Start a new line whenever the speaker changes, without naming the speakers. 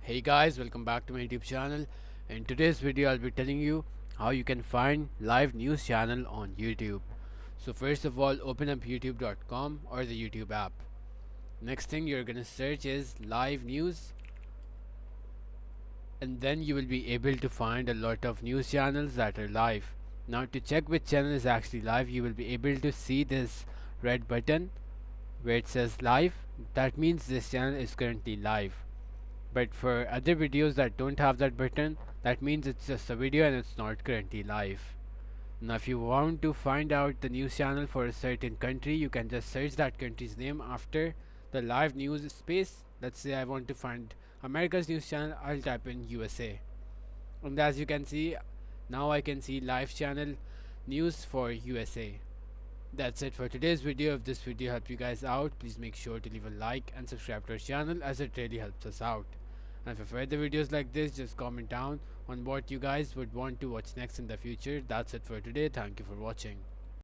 Hey guys, welcome back to my YouTube channel. In today's video I'll be telling you how you can find live news channel on YouTube. So first of all, open up youtube.com or the YouTube app. Next thing you're gonna search is live news, and then you will be able to find a lot of news channels that are live. Now to check which channel is actually live, you will be able to see this red button where it says live. That means this channel is currently live. But for other videos that don't have that button, that means it's just a video and it's not currently live. Now if you want to find out the news channel for a certain country, you can just search that country's name after the live news space. Let's say I want to find America's news channel, I'll type in USA. And as you can see, now I can see live channel news for USA. That's it for today's video. If this video helped you guys out, please make sure to leave a like and subscribe to our channel, as it really helps us out. And for further videos like this, just comment down on what you guys would want to watch next in the future. That's it for today. Thank you for watching.